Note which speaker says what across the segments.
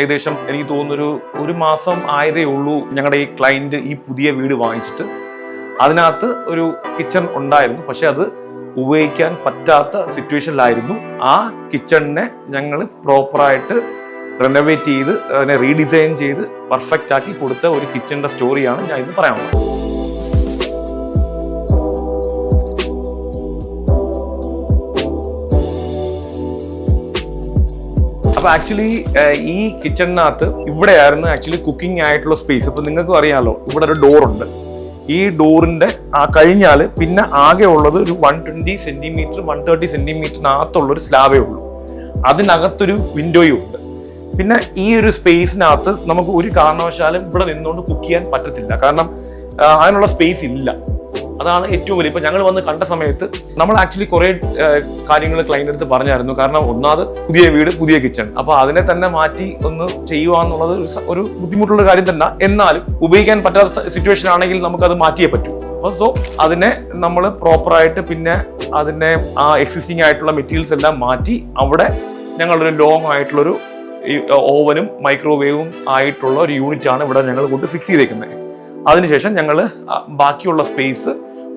Speaker 1: ഏകദേശം എനിക്ക് തോന്നുന്നൊരു ഒരു മാസം ആയതേ ഉള്ളൂ ഞങ്ങളുടെ ഈ ക്ലയന്റ് ഈ പുതിയ വീട് വാങ്ങിച്ചിട്ട്. അതിനകത്ത് ഒരു കിച്ചൺ ഉണ്ടായിരുന്നു, പക്ഷെ അത് ഉപയോഗിക്കാൻ പറ്റാത്ത സിറ്റുവേഷനിലായിരുന്നു. ആ കിച്ചണിനെ ഞങ്ങൾ പ്രോപ്പറായിട്ട് റെനോവേറ്റ് ചെയ്ത് അതിനെ റീഡിസൈൻ ചെയ്ത് പെർഫെക്റ്റ് ആക്കി കൊടുത്ത ഒരു കിച്ചണിന്റെ സ്റ്റോറിയാണ് ഞാൻ ഇന്ന് പറയാനുള്ളത്. അപ്പൊ ആക്ച്വലി ഈ കിച്ചണിനകത്ത് ഇവിടെയായിരുന്നു ആക്ച്വലി കുക്കിംഗ് ആയിട്ടുള്ള സ്പേസ്. ഇപ്പൊ നിങ്ങൾക്കും അറിയാമല്ലോ, ഇവിടെ ഒരു ഡോറുണ്ട്. ഈ ഡോറിന്റെ കഴിഞ്ഞാൽ പിന്നെ ആകെ ഉള്ളത് ഒരു 120 സെന്റിമീറ്റർ 130 സെന്റിമീറ്ററിനകത്തുള്ള ഒരു സ്ലാബേ ഉള്ളൂ. അതിനകത്തൊരു വിൻഡോയും ഉണ്ട്. പിന്നെ ഈ ഒരു സ്പേസിനകത്ത് നമുക്ക് ഒരു കാരണവശാലും ഇവിടെ നിന്നുകൊണ്ട് കുക്ക് ചെയ്യാൻ പറ്റത്തില്ല, കാരണം അതിനുള്ള സ്പേസ് ഇല്ല. അതാണ് ഏറ്റവും വലിയ. ഇപ്പൊ ഞങ്ങൾ വന്ന് കണ്ട സമയത്ത് നമ്മൾ ആക്ച്വലി കുറെ കാര്യങ്ങൾ ക്ലയന്റ് അടുത്ത് പറഞ്ഞായിരുന്നു. കാരണം ഒന്നാമത് പുതിയ വീട്, പുതിയ കിച്ചൺ, അപ്പൊ അതിനെ തന്നെ മാറ്റി ഒന്ന് ചെയ്യുക എന്നുള്ളത് ഒരു ബുദ്ധിമുട്ടുള്ള കാര്യം തന്നെ. എന്നാലും ഉപയോഗിക്കാൻ പറ്റാത്ത സിറ്റുവേഷൻ ആണെങ്കിൽ നമുക്ക് അത് മാറ്റിയേ പറ്റൂ. അപ്പൊ സോ അതിനെ നമ്മൾ പ്രോപ്പറായിട്ട് പിന്നെ അതിനെ ആ എക്സിസ്റ്റിംഗ് ആയിട്ടുള്ള മെറ്റീരിയൽസ് എല്ലാം മാറ്റി അവിടെ ഞങ്ങളൊരു ലോങ് ആയിട്ടുള്ളൊരു ഓവനും മൈക്രോവേവും ആയിട്ടുള്ള ഒരു യൂണിറ്റ് ആണ് ഇവിടെ ഞങ്ങൾ കൊണ്ട് ഫിക്സ് ചെയ്തേക്കുന്നത്. അതിനുശേഷം ഞങ്ങൾ ബാക്കിയുള്ള സ്പേസ്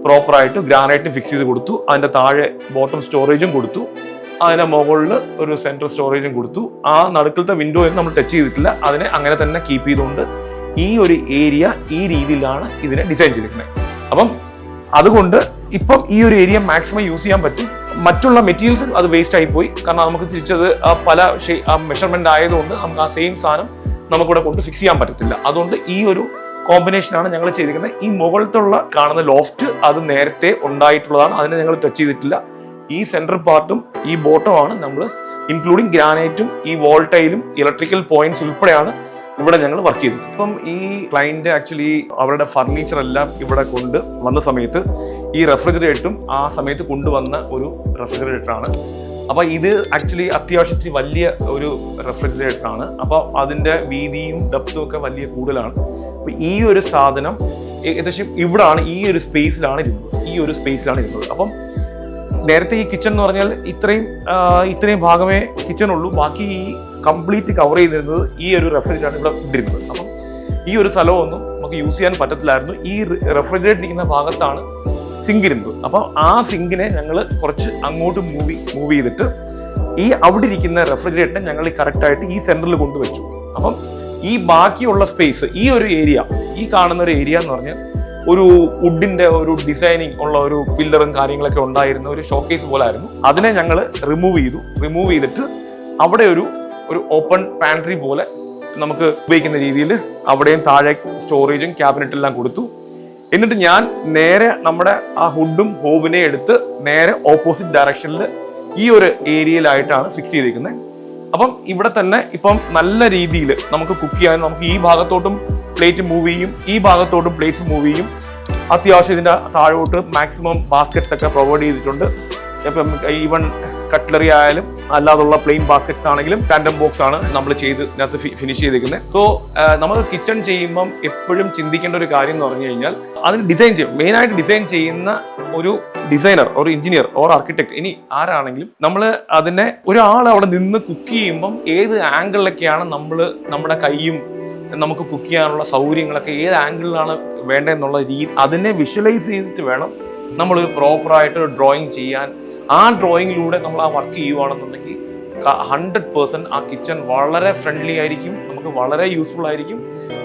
Speaker 1: പ്രോപ്പറായിട്ട് ഗ്രാനൈറ്റും ഫിക്സ് ചെയ്ത് കൊടുത്തു. അതിൻ്റെ താഴെ ബോട്ടം സ്റ്റോറേജും കൊടുത്തു. അതിൻ്റെ മുകളിൽ ഒരു സെൻട്രൽ സ്റ്റോറേജും കൊടുത്തു. ആ നടുക്കിലത്തെ വിൻഡോയും നമ്മൾ ടച്ച് ചെയ്തിട്ടില്ല. അതിനെ അങ്ങനെ തന്നെ കീപ്പ് ചെയ്തുകൊണ്ട് ഈ ഒരു ഏരിയ ഈ രീതിയിലാണ് ഇതിനെ ഡിസൈൻ ചെയ്തിരിക്കുന്നത്. അപ്പം അതുകൊണ്ട് ഇപ്പം ഈ ഒരു ഏരിയ മാക്സിമം യൂസ് ചെയ്യാൻ പറ്റും. മറ്റുള്ള മെറ്റീരിയൽസ് അത് വേസ്റ്റ് ആയി പോയി, കാരണം നമുക്ക് തിരിച്ചത് പല മെഷർമെന്റ് ആയതുകൊണ്ട് നമുക്ക് ആ സെയിം സാധനം നമുക്കിവിടെ കൊണ്ട് ഫിക്സ് ചെയ്യാൻ പറ്റത്തില്ല. അതുകൊണ്ട് ഈ ഒരു കോമ്പിനേഷനാണ് ഞങ്ങൾ ചെയ്തിരിക്കുന്നത്. ഈ മുകളിലുള്ള കാണുന്ന ലോഫ്റ്റ് അത് നേരത്തെ ഉണ്ടായിട്ടുള്ളതാണ്, അതിനെ ഞങ്ങൾ ടച്ച് ചെയ്തിട്ടില്ല. ഈ സെൻട്രൽ പാർട്ടും ഈ ബോട്ടമാണ് നമ്മൾ ഇൻക്ലൂഡിങ് ഗ്രാനൈറ്റും ഈ വോൾട്ടൈലും ഇലക്ട്രിക്കൽ പോയിന്റ്സ് ഉൾപ്പെടെയാണ് ഇവിടെ ഞങ്ങൾ വർക്ക് ചെയ്തത്. ഇപ്പം ഈ ക്ലയന്റ് ആക്ച്വലി അവരുടെ ഫർണിച്ചർ എല്ലാം ഇവിടെ കൊണ്ട് വന്ന സമയത്ത് ഈ റെഫ്രിജറേറ്ററും ആ സമയത്ത് കൊണ്ടുവന്ന ഒരു റെഫ്രിജറേറ്ററാണ്. അപ്പൊ ഇത് ആക്ച്വലി അത്യാവശ്യത്തിന് വലിയ ഒരു റെഫ്രിജറേറ്റർ ആണ്. അപ്പൊ അതിന്റെ വീതിയും ഡെപ്തും ഒക്കെ വലിയ കൂടുതലാണ്. അപ്പൊ ഈ ഒരു സാധനം ഏകദേശം ഇവിടാണ്, ഈ ഒരു സ്പേസിലാണ് ഇരുന്നത്. അപ്പം നേരത്തെ ഈ കിച്ചൺ എന്ന് പറഞ്ഞാൽ ഇത്രയും ഭാഗമേ കിച്ചൺ ഉള്ളൂ. ബാക്കി ഈ കംപ്ലീറ്റ് കവർ ചെയ്തിരുന്നത് ഈ ഒരു റെഫ്രിജറേറ്ററാണ് ഇവിടെ ഇട്ടിരുന്നത്. അപ്പം ഈ ഒരു സ്ഥലമൊന്നും നമുക്ക് യൂസ് ചെയ്യാൻ പറ്റത്തില്ലായിരുന്നു. ഈ റെഫ്രിജറേറ്റർ ഇരിക്കുന്ന ഭാഗത്താണ് സിങ്ക് ഇരുന്നത്. അപ്പം ആ സിങ്കിനെ ഞങ്ങൾ കുറച്ച് അങ്ങോട്ട് മൂവ് ചെയ്തിട്ട് ഈ അവിടെ ഇരിക്കുന്ന റെഫ്രിജറേറ്ററിനെ ഞങ്ങൾ കറക്റ്റായിട്ട് ഈ സെന്ററിൽ കൊണ്ടുവച്ചു. അപ്പം ഈ ബാക്കിയുള്ള സ്പേസ്, ഈ ഒരു ഏരിയ, ഈ കാണുന്ന ഒരു ഏരിയ എന്ന് പറഞ്ഞാൽ ഒരു വുഡിന്റെ ഒരു ഡിസൈനിങ് ഉള്ള ഒരു പില്ലറും കാര്യങ്ങളൊക്കെ ഉണ്ടായിരുന്ന ഒരു ഷോക്കേസ് പോലെ ആയിരുന്നു. അതിനെ ഞങ്ങൾ റിമൂവ് ചെയ്തിട്ട് അവിടെ ഒരു ഓപ്പൺ പാൻട്രി പോലെ നമുക്ക് ഉപയോഗിക്കുന്ന രീതിയിൽ അവിടെയും താഴെ സ്റ്റോറേജും ക്യാബിനറ്റ് എല്ലാം കൊടുത്തു. എന്നിട്ട് ഞാൻ നേരെ നമ്മുടെ ആ ഹുഡും ഹോബിനെ എടുത്ത് നേരെ ഓപ്പോസിറ്റ് ഡയറക്ഷനിൽ ഈ ഒരു ഏരിയയിലായിട്ടാണ് ഫിക്സ് ചെയ്തിരിക്കുന്നത്. അപ്പം ഇവിടെ തന്നെ ഇപ്പം നല്ല രീതിയിൽ നമുക്ക് കുക്ക് ചെയ്യാൻ, നമുക്ക് ഈ ഭാഗത്തോട്ടും പ്ലേറ്റ് മൂവ് ചെയ്യും, ഈ ഭാഗത്തോട്ടും പ്ലേറ്റ്സ് മൂവ് ചെയ്യും. അത്യാവശ്യം ഇതിൻ്റെ താഴോട്ട് മാക്സിമം ബാസ്ക്കറ്റ്സ് ഒക്കെ പ്രൊവൈഡ് ചെയ്തിട്ടുണ്ട്. ഇപ്പം ഈവൻ കട്ട്ലറി ആയാലും അല്ലാതുള്ള പ്ലെയിൻ ബാസ്ക്കറ്റ്സ് ആണെങ്കിലും ടാൻഡം ബോക്സ് ആണ് നമ്മൾ ഇതിനകത്ത് ഫിനിഷ് ചെയ്തിരിക്കുന്നത്. സോ നമ്മൾ കിച്ചൺ ചെയ്യുമ്പം എപ്പോഴും ചിന്തിക്കേണ്ട ഒരു കാര്യം എന്ന് പറഞ്ഞു കഴിഞ്ഞാൽ അതിന് ഡിസൈൻ ചെയ്യും. മെയിനായിട്ട് ഡിസൈൻ ചെയ്യുന്ന ഒരു ഡിസൈനർ, ഒരു എഞ്ചിനീയർ ഓർ ആർക്കിടെക്ട്, ഇനി ആരാണെങ്കിലും നമ്മൾ അതിനെ ഒരാൾ അവിടെ നിന്ന് കുക്ക് ചെയ്യുമ്പം ഏത് ആംഗിളിലൊക്കെയാണ് നമ്മുടെ കൈയും നമുക്ക് കുക്ക് ചെയ്യാനുള്ള സൗകര്യങ്ങളൊക്കെ ഏത് ആംഗിളിലാണ് വേണ്ടതെന്നുള്ള രീതി അതിനെ വിഷ്വലൈസ് ചെയ്തിട്ട് വേണം നമ്മളൊരു പ്രോപ്പറായിട്ട് ഒരു ഡ്രോയിങ് ചെയ്യാൻ. ആ ഡ്രോയിങ്ങിലൂടെ നമ്മൾ ആ വർക്ക് ചെയ്യുവാണെന്നുണ്ടെങ്കിൽ 100% ആ കിച്ചൺ വളരെ ഫ്രണ്ട്ലി ആയിരിക്കും, നമുക്ക് വളരെ യൂസ്ഫുൾ ആയിരിക്കും.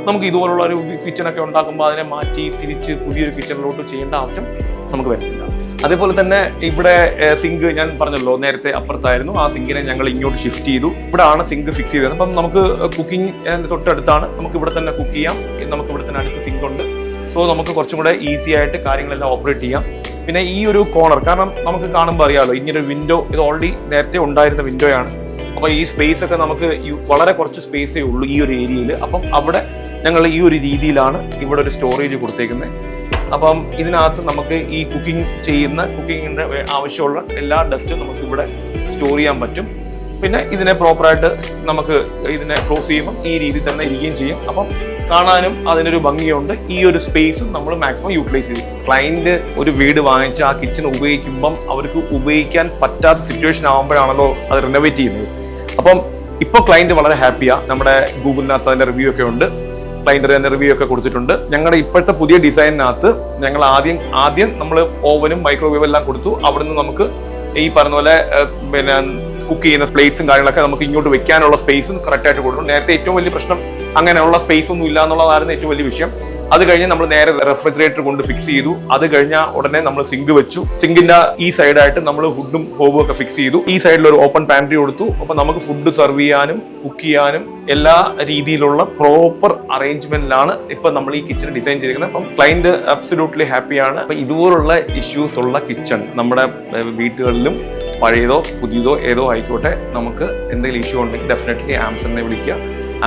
Speaker 1: നമുക്ക് ഇതുപോലുള്ള ഒരു കിച്ചണൊക്കെ ഉണ്ടാക്കുമ്പോൾ അതിനെ മാറ്റി തിരിച്ച് പുതിയൊരു കിച്ചണിലോട്ട് ചെയ്യേണ്ട ആവശ്യം നമുക്ക് വരത്തില്ല. അതേപോലെ തന്നെ ഇവിടെ സിങ്ക് ഞാൻ പറഞ്ഞല്ലോ നേരത്തെ അപ്പുറത്തായിരുന്നു, ആ സിങ്കിനെ ഞങ്ങൾ ഇങ്ങോട്ട് ഷിഫ്റ്റ് ചെയ്തു. ഇവിടെയാണ് സിങ്ക് ഫിക്സ് ചെയ്തത്. അപ്പം നമുക്ക് കുക്കിംഗ് തൊട്ടടുത്താണ്, നമുക്ക് ഇവിടെ തന്നെ കുക്ക് ചെയ്യാം. നമുക്ക് ഇവിടെ തന്നെ അടുത്ത് സിങ്ക് ഉണ്ട്. സോ നമുക്ക് കുറച്ചും കൂടെ ഈസി ആയിട്ട് കാര്യങ്ങളെല്ലാം ഓപ്പറേറ്റ് ചെയ്യാം. പിന്നെ ഈ ഒരു കോർണർ, കാരണം നമുക്ക് കാണുമ്പോൾ അറിയാമല്ലോ ഇങ്ങനൊരു വിൻഡോ, ഇത് ഓൾറെഡി നേരത്തെ ഉണ്ടായിരുന്ന വിൻഡോയാണ്. അപ്പോൾ ഈ സ്പേസ് ഒക്കെ നമുക്ക് വളരെ കുറച്ച് സ്പേസേ ഉള്ളൂ ഈ ഒരു ഏരിയയിൽ. അപ്പം അവിടെ ഞങ്ങൾ ഈ ഒരു രീതിയിലാണ് ഇവിടെ ഒരു സ്റ്റോറേജ് കൊടുത്തേക്കുന്നത്. അപ്പം ഇതിനകത്ത് നമുക്ക് ഈ കുക്കിങ്ങിൻ്റെ ആവശ്യമുള്ള എല്ലാ ഡസ്റ്റും നമുക്ക് ഇവിടെ സ്റ്റോർ ചെയ്യാൻ പറ്റും. പിന്നെ ഇതിനെ പ്രോപ്പറായിട്ട് നമുക്ക് ഇതിനെ ക്ലോസ് ചെയ്യുമ്പം ഈ രീതിയിൽ തന്നെ ഇരിക്കുകയും ചെയ്യും. അപ്പം കാണാനും അതിനൊരു ഭംഗിയുണ്ട്. ഈ ഒരു സ്പേസും നമ്മൾ മാക്സിമം യൂട്ടിലൈസ് ചെയ്യും. ക്ലയന്റ് ഒരു വീട് വാങ്ങിച്ച് ആ കിച്ചൺ ഉപയോഗിക്കുമ്പം അവർക്ക് ഉപയോഗിക്കാൻ പറ്റാത്ത സിറ്റുവേഷൻ ആകുമ്പോഴാണല്ലോ അത് റിനോവേറ്റ് ചെയ്യുന്നത്. അപ്പം ഇപ്പോൾ ക്ലയന്റ് വളരെ ഹാപ്പിയാണ്. നമ്മുടെ ഗൂഗിളിനകത്ത് അതിന്റെ റിവ്യൂ ഒക്കെ ഉണ്ട്, ക്ലയന്റ് തന്നെ റിവ്യൂ ഒക്കെ കൊടുത്തിട്ടുണ്ട്. ഞങ്ങളുടെ ഇപ്പോഴത്തെ പുതിയ ഡിസൈനിനകത്ത് ഞങ്ങൾ ആദ്യം നമ്മൾ ഓവനും മൈക്രോവേവും എല്ലാം കൊടുത്തു. അവിടുന്ന് നമുക്ക് ഈ പറഞ്ഞ പോലെ പിന്നെ കുക്ക് ചെയ്യുന്ന പ്ലേറ്റ്സും കാര്യങ്ങളൊക്കെ നമുക്ക് ഇങ്ങോട്ട് വെക്കാനുള്ള സ്പേസും കറക്റ്റ് ആയിട്ട് കൊടുക്കും. നേരത്തെ ഏറ്റവും വലിയ പ്രശ്നം അങ്ങനെയുള്ള സ്പേസ് ഒന്നും ഇല്ല എന്നുള്ളതായിരുന്നു ഏറ്റവും വലിയ വിഷയം. അത് കഴിഞ്ഞ് നമ്മൾ നേരെ റെഫ്രിജറേറ്റർ കൊണ്ട് ഫിക്സ് ചെയ്തു. അത് കഴിഞ്ഞ ഉടനെ നമ്മൾ സിങ്ക് വെച്ചു. സിങ്കിന്റെ ഈ സൈഡായിട്ട് നമ്മൾ ഹുഡും ഹോബും ഒക്കെ ഫിക്സ് ചെയ്തു. ഈ സൈഡിൽ ഒരു ഓപ്പൺ പാൻട്രി കൊടുത്തു. അപ്പൊ നമുക്ക് ഫുഡ് സെർവ് ചെയ്യാനും കുക്ക് ചെയ്യാനും എല്ലാ രീതിയിലുള്ള പ്രോപ്പർ അറേഞ്ച്മെന്റിലാണ് ഇപ്പൊ നമ്മൾ ഈ കിച്ചൺ ഡിസൈൻ ചെയ്തിരിക്കുന്നത്. അപ്പം ക്ലയന്റ് അബ്സല്യൂട്ട്ലി ഹാപ്പിയാണ്. അപ്പൊ ഇതുപോലുള്ള ഇഷ്യൂസ് ഉള്ള കിച്ചൺ നമ്മുടെ വീടുകളിലും പഴയതോ പുതിയതോ ഏതോ ആയിക്കോട്ടെ, നമുക്ക് എന്തെങ്കിലും ഇഷ്യൂ ഉണ്ടെങ്കിൽ ഡെഫിനറ്റ്ലി ആമസോണിനെ വിളിക്കുക.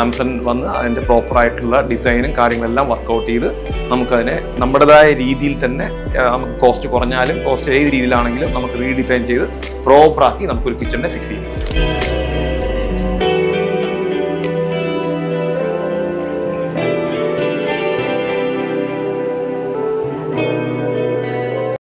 Speaker 1: ആമസോൺ വന്ന് അതിൻ്റെ പ്രോപ്പറായിട്ടുള്ള ഡിസൈനും കാര്യങ്ങളെല്ലാം വർക്കൗട്ട് ചെയ്ത് നമുക്കതിനെ നമ്മുടേതായ രീതിയിൽ തന്നെ നമുക്ക് കോസ്റ്റ് കുറഞ്ഞാലും കോസ്റ്റ് ഏത് രീതിയിലാണെങ്കിലും നമുക്ക് റീഡിസൈൻ ചെയ്ത് പ്രോപ്പറാക്കി നമുക്കൊരു കിച്ചണിനെ ഫിക്സ് ചെയ്യാം.